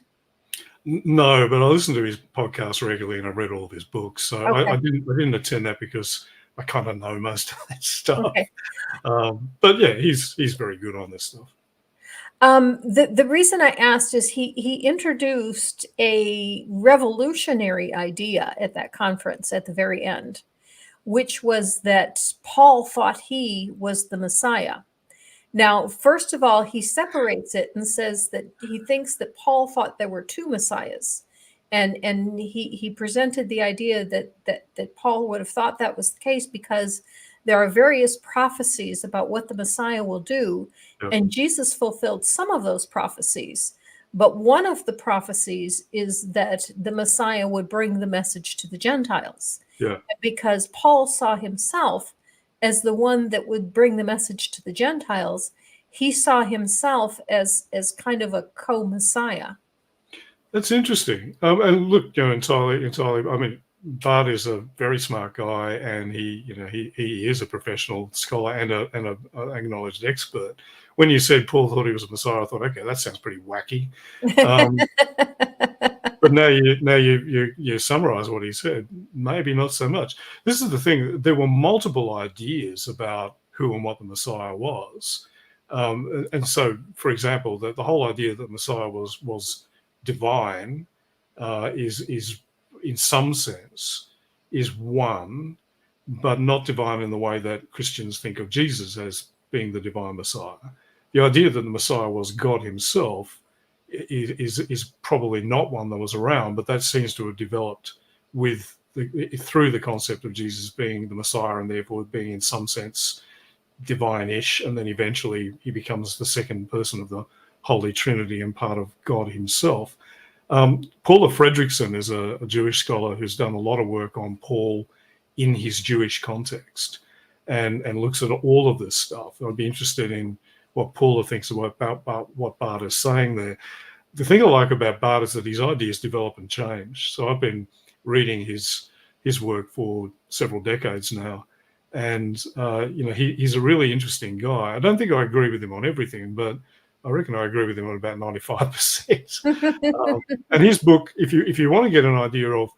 No, but I listen to his podcast regularly and I read all of his books. So Okay. I didn't attend that because I kind of know most of that stuff. Okay. But yeah, he's very good on this stuff. The reason I asked is he introduced a revolutionary idea at that conference at the very end, which was that Paul thought he was the Messiah. Now, first of all, he separates it and says that he thinks that Paul thought there were two messiahs. And he presented the idea that Paul would have thought that was the case because there are various prophecies about what the Messiah will do, Yep. and Jesus fulfilled some of those prophecies. But one of the prophecies is that the Messiah would bring the message to the Gentiles. Yeah. Because Paul saw himself as the one that would bring the message to the Gentiles, he saw himself as kind of a co-Messiah. That's interesting. And look, entirely. I mean, Bart is a very smart guy, and he is a professional scholar and a acknowledged expert. When you said Paul thought he was a Messiah, I thought, okay, that sounds pretty wacky. But now you summarize what he said. Maybe not so much. This is the thing. There were multiple ideas about who and what the Messiah was, and so, for example, the whole idea that Messiah was divine is in some sense is one, but not divine in the way that Christians think of Jesus as being the divine Messiah. The idea that the Messiah was God himself is probably not one that was around, but that seems to have developed through the concept of Jesus being the Messiah and therefore being in some sense divine-ish, and then eventually he becomes the second person of the Holy Trinity and part of God himself. Paula Fredrickson is a Jewish scholar who's done a lot of work on Paul in his Jewish context and looks at all of this stuff. I'd be interested in what Paula thinks about what Bart is saying there. The thing I like about Bart is that his ideas develop and change. So I've been reading his work for several decades now. And, he's a really interesting guy. I don't think I agree with him on everything, but I reckon I agree with him on about 95%. And his book, if you want to get an idea of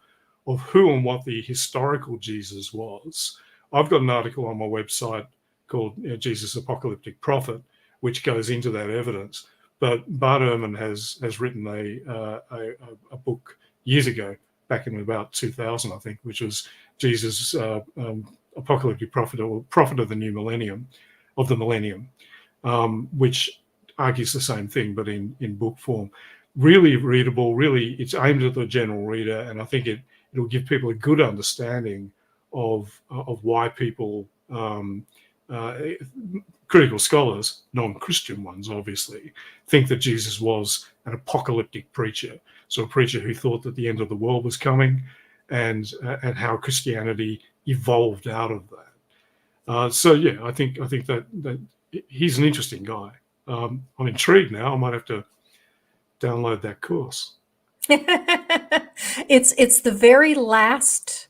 who and what the historical Jesus was, I've got an article on my website called Jesus Apocalyptic Prophet, which goes into that evidence. But Bart Ehrman has written a book years ago, back in about 2000, I think, which was Jesus Apocalyptic Prophet, or Prophet of the New Millennium, which argues the same thing, but in book form. Really readable, really, it's aimed at the general reader, and I think it'll give people a good understanding of why people, critical scholars, non-Christian ones obviously, think that Jesus was an apocalyptic preacher, so a preacher who thought that the end of the world was coming, and how Christianity evolved out of that. So yeah, I think that he's an interesting guy. I'm intrigued now. I might have to download that course. It's the very last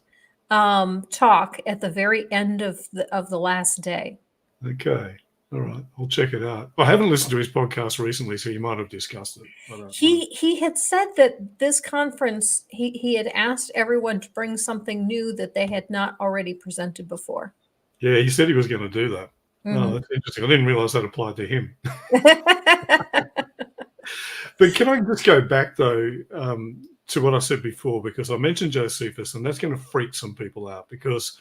talk at the very end of the last day. Okay. All right. I'll check it out. I haven't listened to his podcast recently, so you might have discussed it. I don't know. He had said that this conference, he had asked everyone to bring something new that they had not already presented before. Yeah, he said he was going to do that. Oh, that's interesting. I didn't realize that applied to him. But can I just go back, though, to what I said before, because I mentioned Josephus, and that's going to freak some people out, because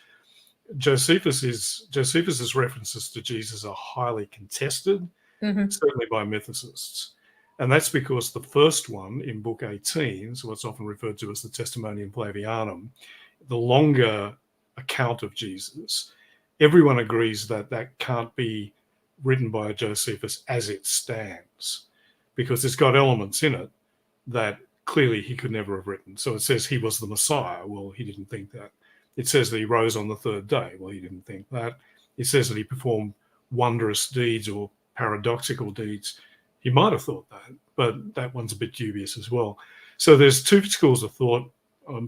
Josephus's references to Jesus are highly contested, certainly by mythicists. And that's because the first one in Book 18, so what's often referred to as the Testimonium Flavianum, the longer account of Jesus, everyone agrees that that can't be written by Josephus as it stands, because it's got elements in it that clearly he could never have written. So it says he was the Messiah. Well, he didn't think that. It says that he rose on the third day. Well, he didn't think that. It says that he performed wondrous deeds or paradoxical deeds. He might have thought that, but that one's a bit dubious as well. So there's two schools of thought,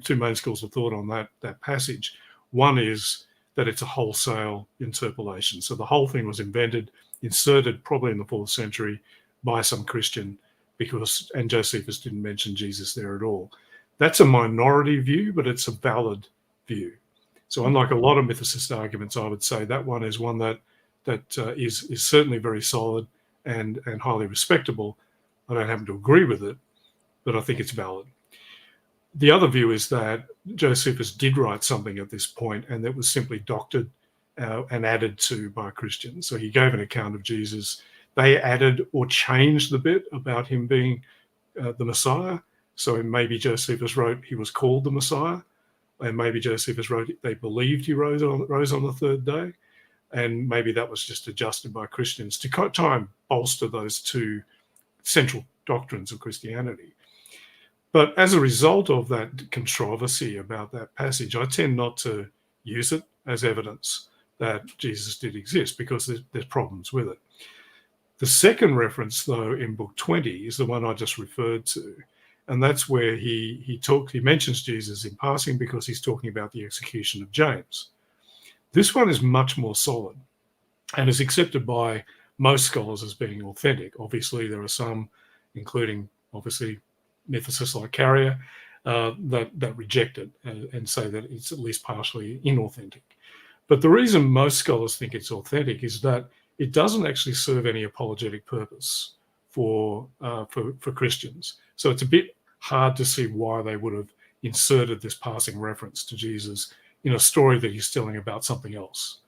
two main schools of thought on that passage. One is that it's a wholesale interpolation. So the whole thing was inserted probably in the 4th century by some Christian, and Josephus didn't mention Jesus there at all. That's a minority view, but it's a valid view. So unlike a lot of mythicist arguments, I would say that one is one that is certainly very solid and highly respectable. I don't happen to agree with it, but I think it's valid. The other view is that Josephus did write something at this point, and that was simply doctored and added to by Christians. So he gave an account of Jesus. They added or changed the bit about him being the Messiah. So maybe Josephus wrote he was called the Messiah, and maybe Josephus wrote they believed he rose on the 3rd day, and maybe that was just adjusted by Christians to try and bolster those two central doctrines of Christianity. But as a result of that controversy about that passage, I tend not to use it as evidence that Jesus did exist, because there's problems with it. The second reference, though, in book 20 is the one I just referred to. And that's where he mentions Jesus in passing, because he's talking about the execution of James. This one is much more solid and is accepted by most scholars as being authentic. Obviously, there are some, including obviously mythicists like Carrier, that reject it and say that it's at least partially inauthentic. But the reason most scholars think it's authentic is that it doesn't actually serve any apologetic purpose for Christians. So it's a bit hard to see why they would have inserted this passing reference to Jesus in a story that he's telling about something else.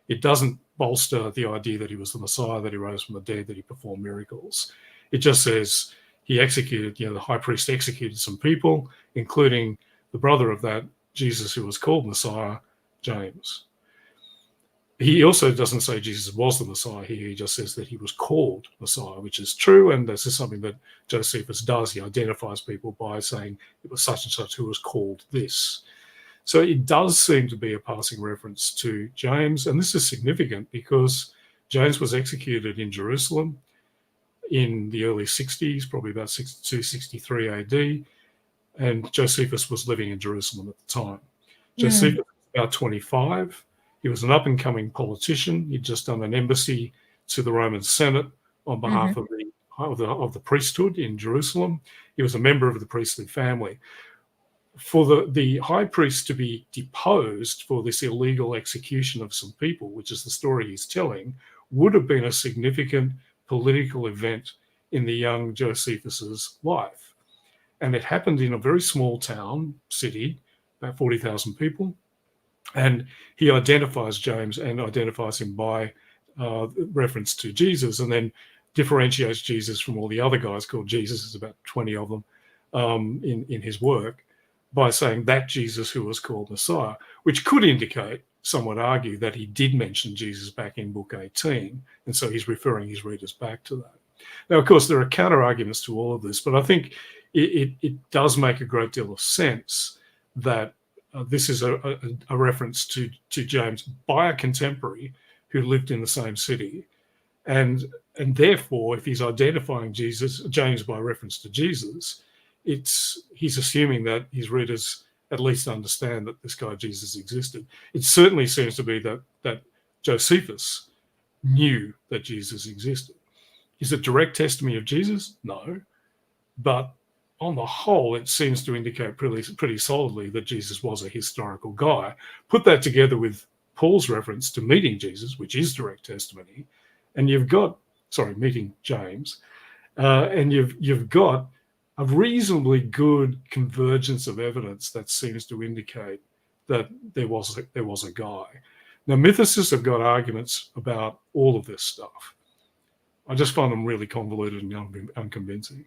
It doesn't bolster the idea that he was the Messiah, that he rose from the dead, that he performed miracles. It just says he executed, the high priest executed some people, including the brother of that Jesus who was called Messiah, James. He also doesn't say Jesus was the Messiah here. He just says that he was called Messiah, which is true. And this is something that Josephus does. He identifies people by saying it was such and such who was called this. So it does seem to be a passing reference to James. And this is significant because James was executed in Jerusalem in the early 60s, probably about 62, 63 AD. And Josephus was living in Jerusalem at the time. Josephus was about 25. He was an up-and-coming politician. He'd just done an embassy to the Roman Senate on behalf of the priesthood in Jerusalem. He was a member of the priestly family. For the high priest to be deposed for this illegal execution of some people, which is the story he's telling, would have been a significant political event in the young Josephus's life. And it happened in a very small town, city, about 40,000 people. And he identifies James and identifies him by reference to Jesus, and then differentiates Jesus from all the other guys called Jesus, there's about 20 of them in his work, by saying that Jesus who was called Messiah, which could indicate, some would argue, that he did mention Jesus back in book 18, and so he's referring his readers back to that. Now, of course, there are counter-arguments to all of this, but I think it does make a great deal of sense that this is a reference to James by a contemporary who lived in the same city. And therefore, if he's identifying James by reference to Jesus, he's assuming that his readers at least understand that this guy Jesus existed. It certainly seems to be that Josephus knew that Jesus existed. Is it direct testimony of Jesus? No. But on the whole, it seems to indicate pretty solidly that Jesus was a historical guy. Put that together with Paul's reference to meeting Jesus, which is direct testimony, and meeting James, and you've got a reasonably good convergence of evidence that seems to indicate that there was a guy. Now, mythicists have got arguments about all of this stuff. I just find them really convoluted and unconvincing.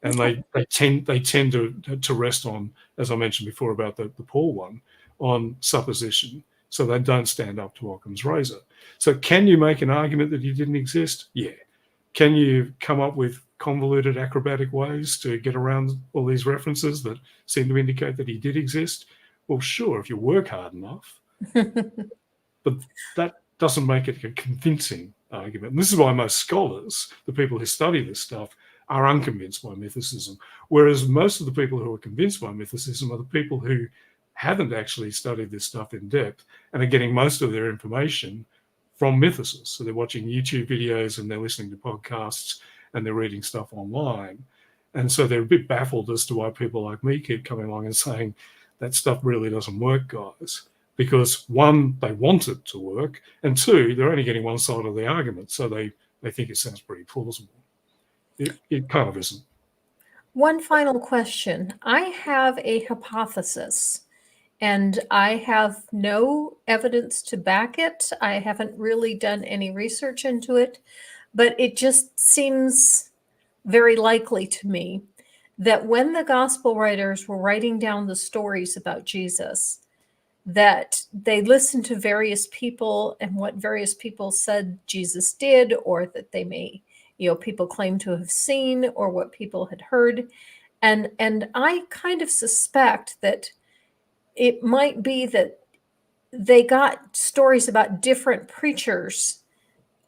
And they tend to rest on, as I mentioned before about the Paul one, on supposition. So they don't stand up to Occam's razor. So can you make an argument that he didn't exist? Yeah. Can you come up with convoluted acrobatic ways to get around all these references that seem to indicate that he did exist? Well, sure, if you work hard enough. But that doesn't make it a convincing argument. And this is why most scholars, the people who study this stuff, are unconvinced by mythicism, whereas most of the people who are convinced by mythicism are the people who haven't actually studied this stuff in depth and are getting most of their information from mythicists. So they're watching YouTube videos and they're listening to podcasts and they're reading stuff online. And so they're a bit baffled as to why people like me keep coming along and saying that stuff really doesn't work, guys. Because one, they want it to work, and two, they're only getting one side of the argument. So they think it sounds pretty plausible. It kind of isn't. One final question. I have a hypothesis, and I have no evidence to back it. I haven't really done any research into it, but it just seems very likely to me that when the gospel writers were writing down the stories about Jesus, that they listened to various people and what various people said Jesus did, or that they may, people claim to have seen, or what people had heard. And I kind of suspect that it might be that they got stories about different preachers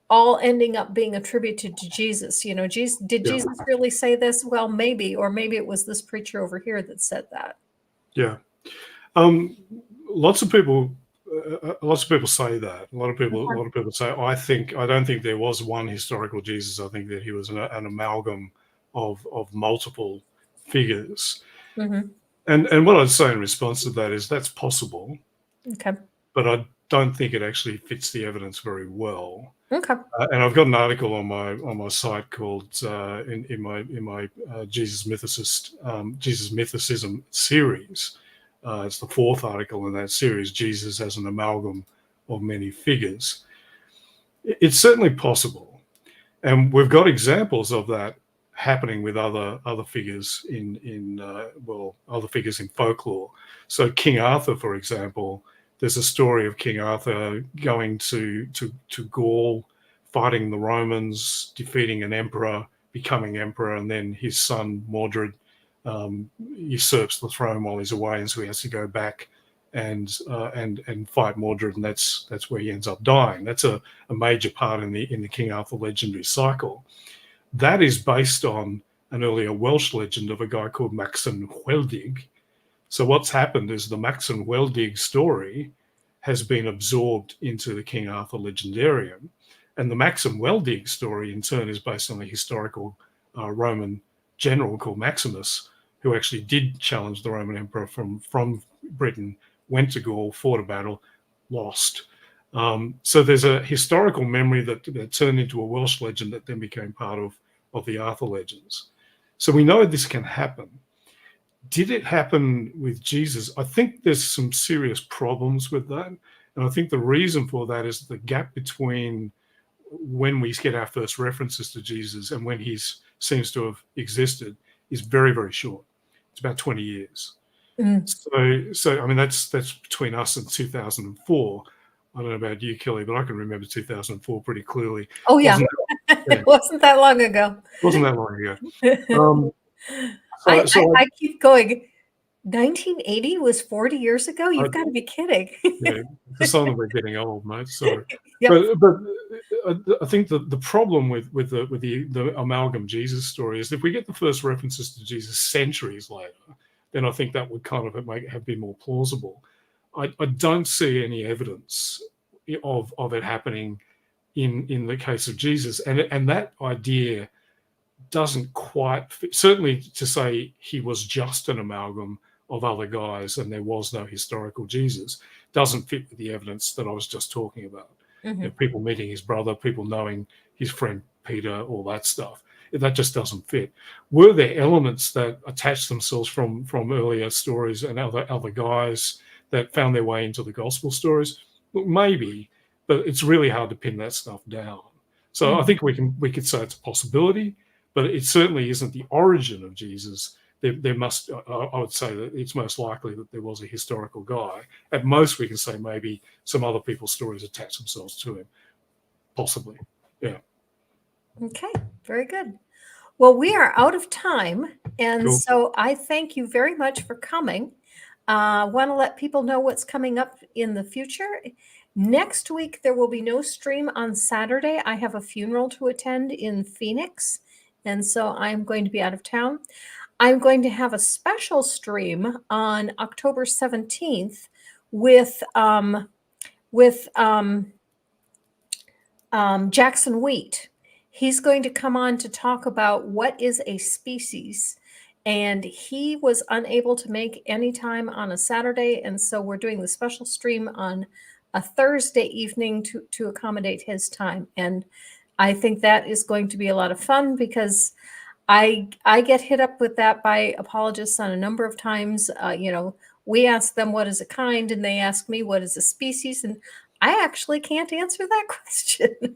all ending up being attributed to Jesus. Did Yeah. Jesus really say this? Well, maybe, or maybe it was this preacher over here that said that. Yeah. Lots of people say that. A lot of people say, I don't think there was one historical Jesus. I think that he was an amalgam of multiple figures. Mm-hmm. And what I'd say in response to that is that's possible. Okay. But I don't think it actually fits the evidence very well. Okay. And I've got an article on my site called in my Jesus Mythicism series. It's the fourth article in that series, Jesus as an amalgam of many figures. It's certainly possible. And we've got examples of that happening with other figures other figures in folklore. So King Arthur, for example, there's a story of King Arthur going to Gaul, fighting the Romans, defeating an emperor, becoming emperor, and then his son Mordred usurps the throne while he's away, and so he has to go back and fight Mordred, and that's where he ends up dying. That's a major part in the King Arthur legendary cycle. That is based on an earlier Welsh legend of a guy called Maxen Weldig. So what's happened is the Maxen Weldig story has been absorbed into the King Arthur legendarium, and the Maxen Weldig story in turn is based on a historical Roman general called Maximus, who actually did challenge the Roman emperor from Britain, went to Gaul, fought a battle, lost. So there's a historical memory that turned into a Welsh legend that then became part of the Arthur legends. So we know this can happen. Did it happen with Jesus? I think there's some serious problems with that. And I think the reason for that is the gap between when we get our first references to Jesus and when he seems to have existed is very, very short. It's about 20 years. Mm. So I mean, that's between us and 2004. I don't know about you, Kelly, but I can remember 2004 pretty clearly. Oh, yeah. It wasn't that long ago. Wasn't that long ago. I keep going. 1980 was 40 years ago? You've got to be kidding. Yeah, it's a sign that we're getting old, mate. So, yep. But I think the problem with the amalgam Jesus story is if we get the first references to Jesus centuries later, then I think that would kind of have been more plausible. I don't see any evidence of it happening in the case of Jesus, and that idea doesn't quite fit. Certainly to say he was just an amalgam of other guys and there was no historical Jesus doesn't fit with the evidence that I was just talking about. Mm-hmm. People meeting his brother, people knowing his friend Peter, all that stuff. That just doesn't fit. Were there elements that attached themselves from earlier stories and other guys that found their way into the gospel stories? Well, maybe, but it's really hard to pin that stuff down. So I think we could say it's a possibility, but it certainly isn't the origin of Jesus. There must, I would say that it's most likely that there was a historical guy. At most, we can say maybe some other people's stories attach themselves to him, possibly. Yeah. Okay, very good. Well, we are out of time, and cool. So I thank you very much for coming. I want to let people know what's coming up in the future. Next week, there will be no stream on Saturday. I have a funeral to attend in Phoenix, and so I'm going to be out of town. I'm going to have a special stream on October 17th with Jackson Wheat. He's going to come on to talk about what is a species. And he was unable to make any time on a Saturday. And so we're doing the special stream on a Thursday evening to accommodate his time. And I think that is going to be a lot of fun because I get hit up with that by apologists on a number of times. We ask them what is a kind, and they ask me what is a species, and I actually can't answer that question.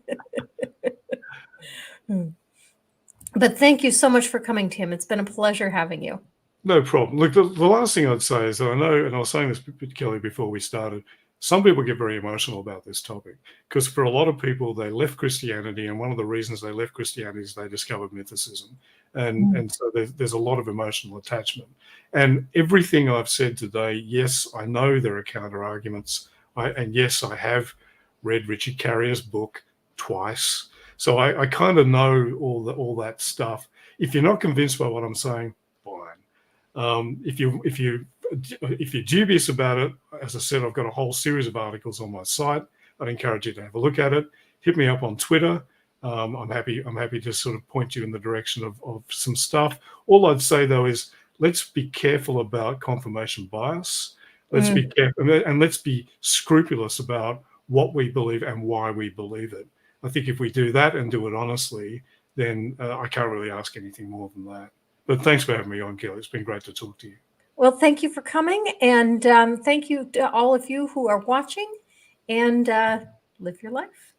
But thank you so much for coming, Tim. It's been a pleasure having you. No problem. Look, the last thing I'd say is that I know, and I was saying this to Kelly before we started, some people get very emotional about this topic because for a lot of people, they left Christianity, and one of the reasons they left Christianity is they discovered Mythicism. And so there's a lot of emotional attachment. And everything I've said today, yes, I know there are counter arguments. And yes, I have read Richard Carrier's book twice. So I kind of know all that stuff. If you're not convinced by what I'm saying, fine. If you're dubious about it, as I said, I've got a whole series of articles on my site. I'd encourage you to have a look at it. Hit me up on Twitter. I'm happy to sort of point you in the direction of some stuff. All I'd say though is let's be careful about confirmation bias. Let's be careful, and let's be scrupulous about what we believe and why we believe it. I think if we do that and do it honestly, then I can't really ask anything more than that. But thanks for having me on, Kelly. It's been great to talk to you. Well, thank you for coming, and thank you to all of you who are watching, and live your life.